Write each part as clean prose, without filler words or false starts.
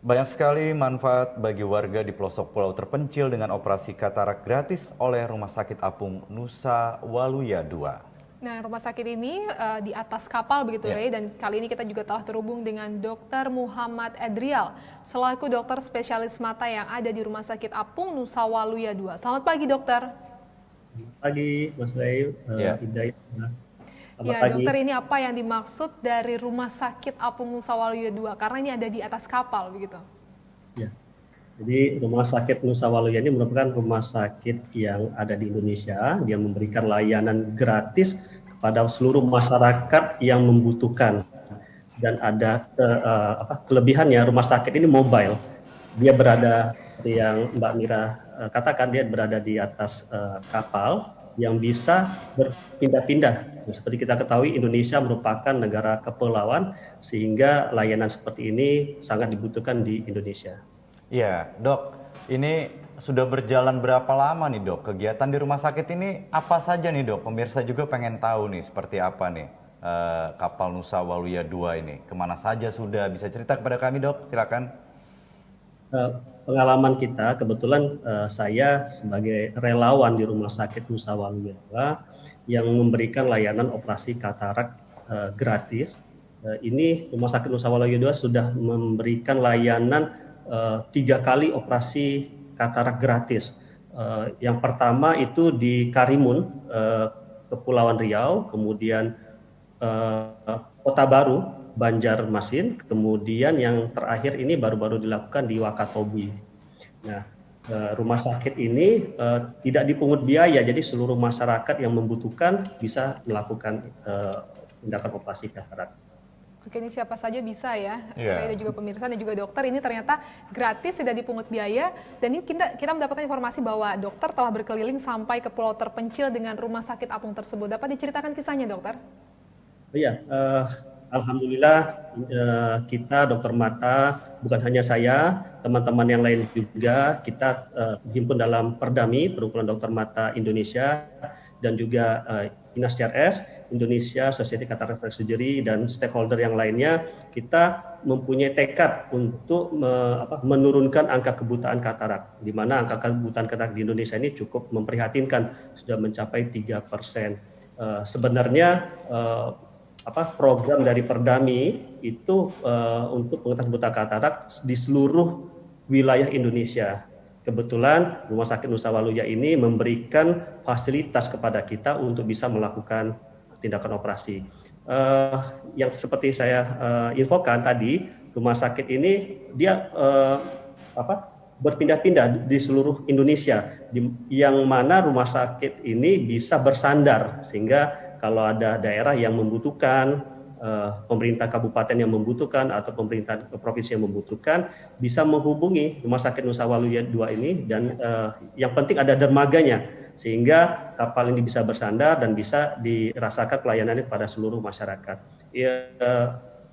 Banyak sekali manfaat bagi warga di pelosok pulau terpencil dengan operasi katarak gratis oleh Rumah Sakit Apung Nusa Waluya II. Nah, rumah sakit ini di atas kapal begitu, Ya. Ray, dan kali ini kita juga telah terhubung dengan Dr. Muhammad Edrial, selaku dokter spesialis mata yang ada di Rumah Sakit Apung Nusa Waluya II. Selamat pagi, dokter. Selamat pagi, Mas Dayu, Ya. Hidayat. Selamat Ya, pagi. dokter, ini apa yang dimaksud dari Rumah Sakit Apung Nusa Waluya II? Karena ini ada di atas kapal begitu. Ya, jadi Rumah Sakit Nusa Waluya ini merupakan rumah sakit yang ada di Indonesia. Dia memberikan layanan gratis kepada seluruh masyarakat yang membutuhkan. Dan ada kelebihannya, rumah sakit ini mobile. Dia berada seperti yang Mbak Mira katakan, dia berada di atas kapal yang bisa berpindah-pindah. Seperti kita ketahui, Indonesia merupakan negara kepulauan, sehingga layanan seperti ini sangat dibutuhkan di Indonesia. Iya, Dok. Ini sudah berjalan berapa lama nih, Dok? Kegiatan di rumah sakit ini apa saja nih, Dok? Pemirsa juga pengen tahu nih seperti apa nih kapal Nusa Waluya II ini. Kemana saja sudah? Bisa cerita kepada kami, Dok? Silakan. Pengalaman kita, kebetulan saya sebagai relawan di Rumah Sakit Nusa Waluya yang memberikan layanan operasi katarak gratis. Ini Rumah Sakit Nusa Waluya sudah memberikan layanan 3 kali operasi katarak gratis. Yang pertama itu di Karimun, Kepulauan Riau, kemudian Kota Baru, Banjarmasin, kemudian yang terakhir ini baru-baru dilakukan di Wakatobi. Nah, rumah sakit ini tidak dipungut biaya, jadi seluruh masyarakat yang membutuhkan bisa melakukan tindakan operasi katarak. Oke, ini siapa saja bisa ya, Iya. Ray, dan juga pemirsa dan juga dokter. Ini ternyata gratis, tidak dipungut biaya. Dan ini kita mendapatkan informasi bahwa dokter telah berkeliling sampai ke pulau terpencil dengan rumah sakit apung tersebut. Dapat diceritakan kisahnya, dokter? Iya, alhamdulillah kita dokter mata, bukan hanya saya, teman-teman yang lain juga, kita himpun dalam Perdami, Perkumpulan Dokter Mata Indonesia, dan juga INAS CRS, Indonesia Society Cataract Surgery, dan stakeholder yang lainnya, kita mempunyai tekad untuk menurunkan angka kebutaan katarak, di mana angka kebutaan katarak di Indonesia ini cukup memprihatinkan, sudah mencapai 3%. Sebenarnya program dari Perdami itu untuk pengetahuan buta katarak di seluruh wilayah Indonesia. Kebetulan Rumah Sakit Nusa Waluya ini memberikan fasilitas kepada kita untuk bisa melakukan tindakan operasi. Yang seperti saya infokan tadi, rumah sakit ini dia berpindah-pindah di seluruh Indonesia, yang mana rumah sakit ini bisa bersandar, sehingga kalau ada daerah yang membutuhkan, pemerintah kabupaten yang membutuhkan, atau pemerintah provinsi yang membutuhkan, bisa menghubungi Rumah Sakit Nusa Waluya II ini, dan yang penting ada dermaganya, sehingga kapal ini bisa bersandar dan bisa dirasakan pelayanannya pada seluruh masyarakat.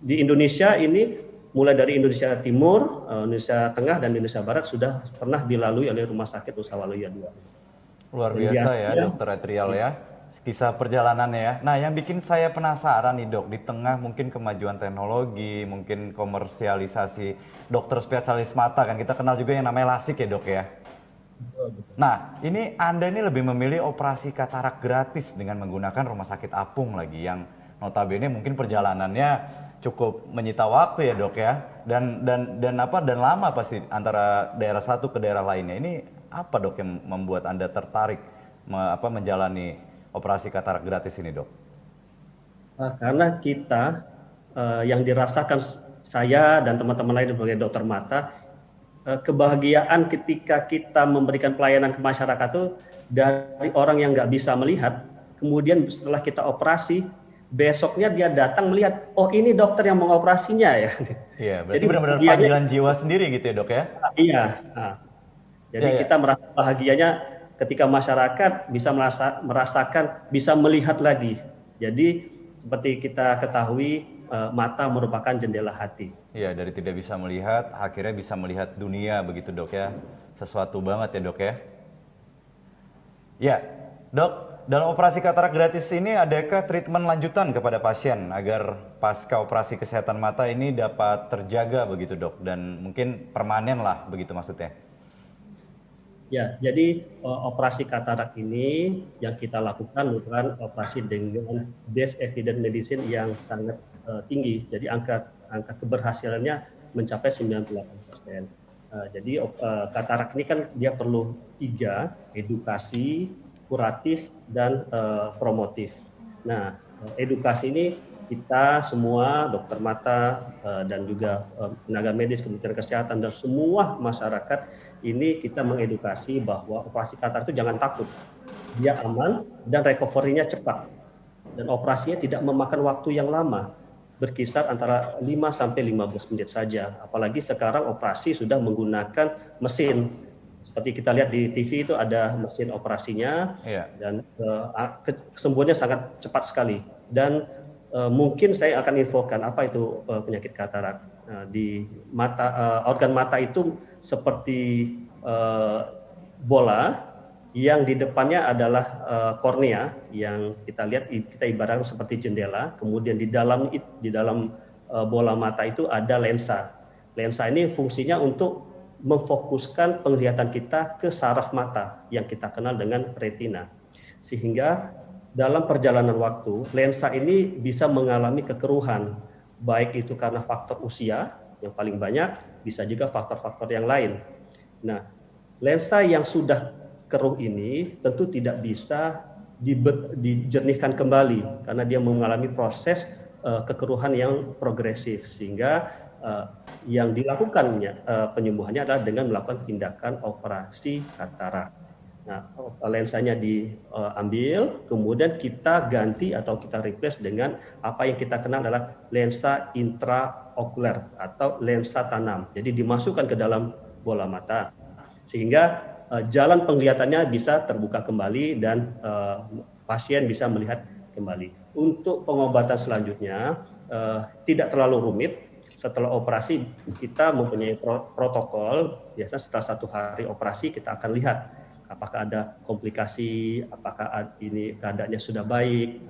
Di Indonesia ini, mulai dari Indonesia Timur, Indonesia Tengah, dan Indonesia Barat sudah pernah dilalui oleh Rumah Sakit Nusa Waluya II. Luar Dan biasa ya, biasanya, Dokter Etrial ya. Kisah perjalanannya ya. Nah, yang bikin saya penasaran nih, Dok, di tengah mungkin kemajuan teknologi, mungkin komersialisasi dokter spesialis mata, kan kita kenal juga yang namanya LASIK ya, Dok ya. Nah, ini Anda ini lebih memilih operasi katarak gratis dengan menggunakan rumah sakit apung lagi, yang notabene mungkin perjalanannya cukup menyita waktu ya, Dok ya. Dan lama pasti antara daerah satu ke daerah lainnya. Ini apa, Dok, yang membuat Anda tertarik menjalani operasi katarak gratis ini, Dok? karena kita yang dirasakan saya dan teman-teman lain sebagai dokter mata, kebahagiaan ketika kita memberikan pelayanan ke masyarakat itu dari orang yang nggak bisa melihat, kemudian setelah kita operasi, besoknya dia datang melihat, oh ini dokter yang mengoperasinya ya. Iya, berarti Jadi benar-benar bahagianya, panggilan jiwa sendiri gitu ya, Dok ya? iya. Nah, Ya, jadi ya. kita merasa bahagianya ketika masyarakat bisa merasakan, bisa melihat lagi. Jadi seperti kita ketahui, mata merupakan jendela hati. Iya, dari tidak bisa melihat, akhirnya bisa melihat dunia begitu, Dok ya. Sesuatu banget ya, Dok ya. Ya, Dok, Dalam operasi katarak gratis ini adakah treatment lanjutan kepada pasien agar pasca operasi kesehatan mata ini dapat terjaga begitu dok dan mungkin permanen lah begitu maksudnya? Ya, jadi operasi katarak ini yang kita lakukan merupakan operasi dengan base evidence medicine yang sangat tinggi. Jadi angka keberhasilannya mencapai 98%. Jadi katarak ini kan dia perlu 3, edukasi, kuratif, dan promotif. Nah, edukasi ini kita semua dokter mata dan juga tenaga medis Kementerian Kesehatan dan semua masyarakat ini kita mengedukasi bahwa operasi katarak itu jangan takut, dia aman dan recovery-nya cepat dan operasinya tidak memakan waktu yang lama, berkisar antara 5 sampai 15 menit saja. Apalagi sekarang operasi sudah menggunakan mesin. Seperti kita lihat di TV itu ada mesin operasinya, dan kesembuhannya sangat cepat sekali. Dan mungkin saya akan infokan apa itu penyakit katarak. Di mata, organ mata itu seperti bola yang di depannya adalah kornea yang kita lihat, kita ibaratkan seperti jendela. Kemudian di dalam bola mata itu ada lensa. Lensa ini fungsinya untuk memfokuskan penglihatan kita ke saraf mata yang kita kenal dengan retina. Sehingga dalam perjalanan waktu, lensa ini bisa mengalami kekeruhan, baik itu karena faktor usia yang paling banyak, bisa juga faktor-faktor yang lain. Nah, lensa yang sudah keruh ini tentu tidak bisa dijernihkan kembali karena dia mengalami proses kekeruhan yang progresif, sehingga yang dilakukannya penyembuhannya adalah dengan melakukan tindakan operasi katarak. Nah, lensanya diambil, kemudian kita ganti atau kita replace dengan apa yang kita kenal adalah lensa intraokuler atau lensa tanam. Jadi dimasukkan ke dalam bola mata sehingga jalan penglihatannya bisa terbuka kembali dan pasien bisa melihat kembali. Untuk pengobatan selanjutnya tidak terlalu rumit. Setelah operasi kita mempunyai protokol. Biasanya setelah 1 hari operasi kita akan lihat apakah ada komplikasi, apakah ini keadaannya sudah baik.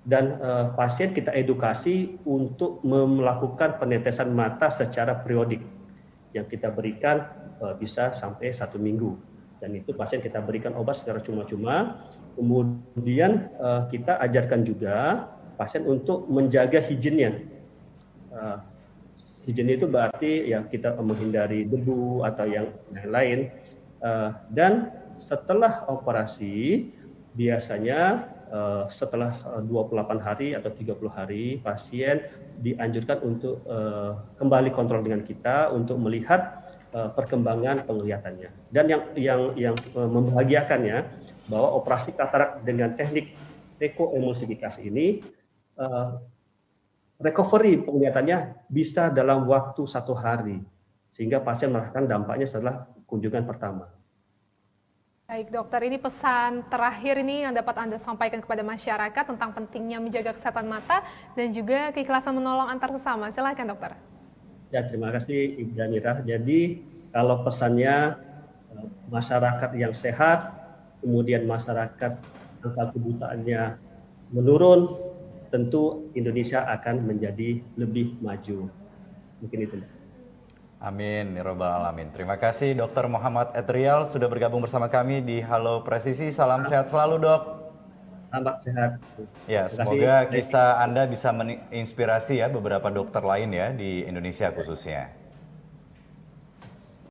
Dan pasien kita edukasi untuk melakukan penetesan mata secara periodik yang kita berikan bisa sampai 1 minggu. Dan itu pasien kita berikan obat secara cuma-cuma. Kemudian kita ajarkan juga pasien untuk menjaga higiennya. Higien itu berarti ya kita menghindari debu atau yang lain. Dan setelah operasi biasanya setelah 28 hari atau 30 hari pasien dianjurkan untuk kembali kontrol dengan kita untuk melihat perkembangan penglihatannya. Dan yang membahagiakannya bahwa operasi katarak dengan teknik ekoemulsifikasi ini recovery penglihatannya bisa dalam waktu 1 hari, sehingga pasien merasakan dampaknya setelah kunjungan pertama. Baik dokter, ini pesan terakhir ini yang dapat Anda sampaikan kepada masyarakat tentang pentingnya menjaga kesehatan mata dan juga keikhlasan menolong antar sesama. Silakan dokter. Ya, terima kasih Ibu Danira. Jadi kalau pesannya masyarakat yang sehat, kemudian masyarakat angka kebutaannya menurun, tentu Indonesia akan menjadi lebih maju. Mungkin itu. Amin, ya Rabbal Alamin. Terima kasih Dr. Muhammad Etrial sudah bergabung bersama kami di Halo Presisi. Salam sehat selalu dok. Selamat sehat. Ya, semoga kisah Anda bisa menginspirasi ya beberapa dokter lain ya di Indonesia khususnya.